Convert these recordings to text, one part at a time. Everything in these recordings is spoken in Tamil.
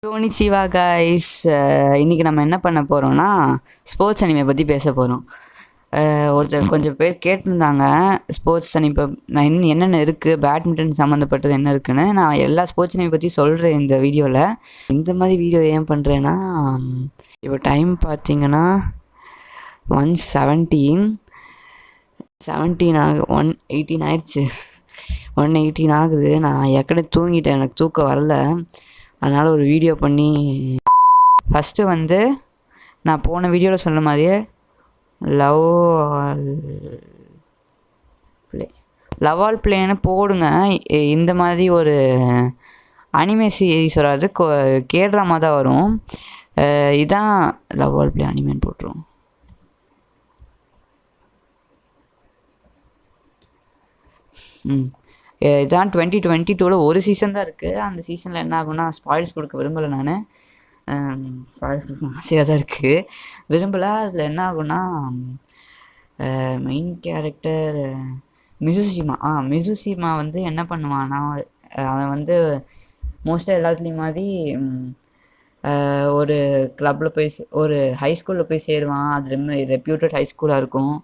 டோனிச்சிவா கைஸ், இன்றைக்கி நம்ம என்ன பண்ண போகிறோம்னா ஸ்போர்ட்ஸ் அனிமே பற்றி பேச போகிறோம். ஒருத்தர் கொஞ்சம் பேர் கேட்டிருந்தாங்க ஸ்போர்ட்ஸ் அனிமே நான் இன்னும் என்னென்ன இருக்குது, பேட்மிண்டன் சம்மந்தப்பட்டது என்ன இருக்குதுன்னு. நான் எல்லா ஸ்போர்ட்ஸ் அனிமே பற்றி சொல்கிறேன் இந்த வீடியோவில். இந்த மாதிரி வீடியோ ஏன் பண்ணுறேன்னா, இப்போ டைம் பார்த்தீங்கன்னா 1:17 ஆகுது, 1:18 ஆயிடுச்சு. 1:18 ஆகுது. நான் ஏற்கனவே தூங்கிட்டேன், எனக்கு தூக்கம் வரல. அதனால் ஒரு வீடியோ பண்ணி ஃபஸ்ட்டு நான் போன வீடியோவில் சொன்ன மாதிரியே லவ் ஆல் பிளேன்னு போடுங்க. இந்த மாதிரி ஒரு அனிமே சீரீஸ் வராது, கேட்ராமா தான் வரும். இதான் லவ் ஆல் பிளே அனிமேன்னு போட்டுரும். இதான் 2022 ஒரு சீசன் தான் இருக்குது. அந்த சீசனில் என்ன ஆகும்னா, ஸ்பாயில்ஸ் கொடுக்க விரும்பலை. நான் ஸ்பாயில்ஸ் கொடுக்க ஆசையாக தான் இருக்குது, விரும்பலை. அதில் என்ன ஆகும்னா, மெயின் கேரக்டர் மிசுசிமா என்ன பண்ணுவான்னா, அவன் மோஸ்ட்டாக எல்லாத்துலேயும் மாதிரி ஒரு கிளப்பில் போய் ஒரு ஹை ஸ்கூலில் போய் சேருவான். அது ரொம்ப ரெப்யூட்டட் ஹை ஸ்கூலாக இருக்கும்.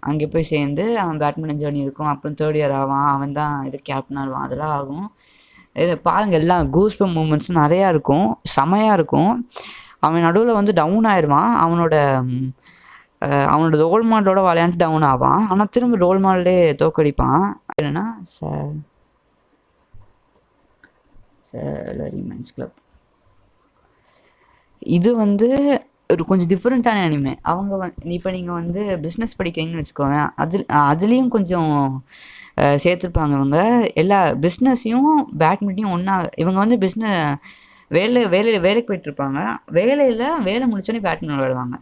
அங்கே போய் சேர்ந்து அவன் பேட்மிண்டன் ஜேர்னி இருக்கும். அப்புறம் 3rd இயர் ஆவான், அவன் தான் கேப்டனாக இருவான். அதெல்லாம் ஆகும். இதில் பாருங்கள், எல்லாம் கூஸ்பம் மூமெண்ட்ஸும் நிறையா இருக்கும், செமையாக இருக்கும். அவன் நடுவில் டவுன் ஆயிடுவான். அவனோட ரோல் மாடலோட விளையாண்டு டவுன் ஆவான். ஆனால் திரும்ப ரோல் மாடலே தோக்கடிப்பான். என்னென்னா சேலரி மென்ஸ் கிளப். இது ஒரு கொஞ்சம் டிஃப்ரெண்ட்டான அனிமே. அவங்க இப்போ நீங்கள் பிஸ்னஸ் படிக்கிறீங்கன்னு வச்சுக்கோங்க, அதுலேயும் கொஞ்சம் சேர்த்துருப்பாங்க. இவங்க எல்லா பிஸ்னஸையும் பேட்மிண்ட்டையும் ஒன்றா, இவங்க வேலைக்கு போய்ட்டுருப்பாங்க. வேலை முடிச்சோடனே பேட்மிண்டன் விளையாடுவாங்க.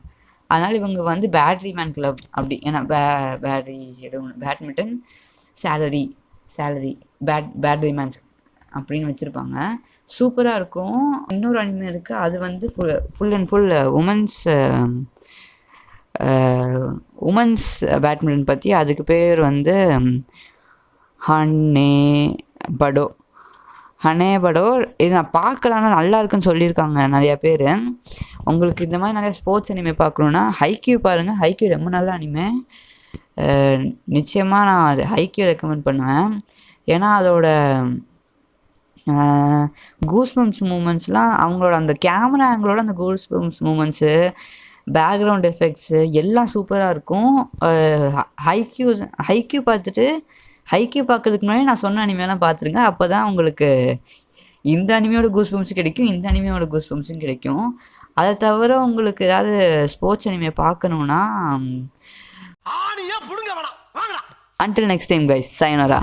அதனால் இவங்க பேட்ரி மேன் கிளப் அப்படி, ஏன்னா பேட்ரி எதுவும் பேட்மிண்டன் சேலரி பேட்ரி மேன்ஸ் அப்படின்னு வச்சுருப்பாங்க. சூப்பராக இருக்கும். இன்னொரு அனிமே இருக்குது, அது full and full women's badminton பற்றி. அதுக்கு பேர் ஹனேபடோ. இது நான் பார்க்கலான்னா நல்லா இருக்குன்னு சொல்லியிருக்காங்க நிறையா பேர். உங்களுக்கு இந்த மாதிரி நிறையா ஸ்போர்ட்ஸ் அனிமே பார்க்கணுன்னா ஹைக்யூ பாருங்கள். ஹைக்யூ ரொம்ப நல்ல அனிமே. நிச்சயமாக நான் ஹைக்யூ ரெக்கமெண்ட் பண்ணுவேன். ஏன்னா அதோட கூஸ்பம்ஸ் மூமெண்ட்ஸ்லாம், அவங்களோட அந்த கேமரா ஆங்கிளோட அந்த கூஸ்பம்ஸ் மூமெண்ட்ஸு, பேக்ரவுண்ட் எஃபெக்ட்ஸு எல்லாம் சூப்பராக இருக்கும். ஹைக்யூ பார்க்குறதுக்கு முன்னாடி நான் சொன்ன அனிமையெல்லாம் பார்த்துருங்க. அப்போ தான் உங்களுக்கு இந்த அனிமையோட கூஸ்பம்ஸும் கிடைக்கும், இந்த அனிமையோட கூஸ்பம்ஸும் கிடைக்கும். அதை தவிர உங்களுக்கு ஏதாவது ஸ்போர்ட்ஸ் அனிமே பார்க்கணுன்னா, until next time guys, sayonara.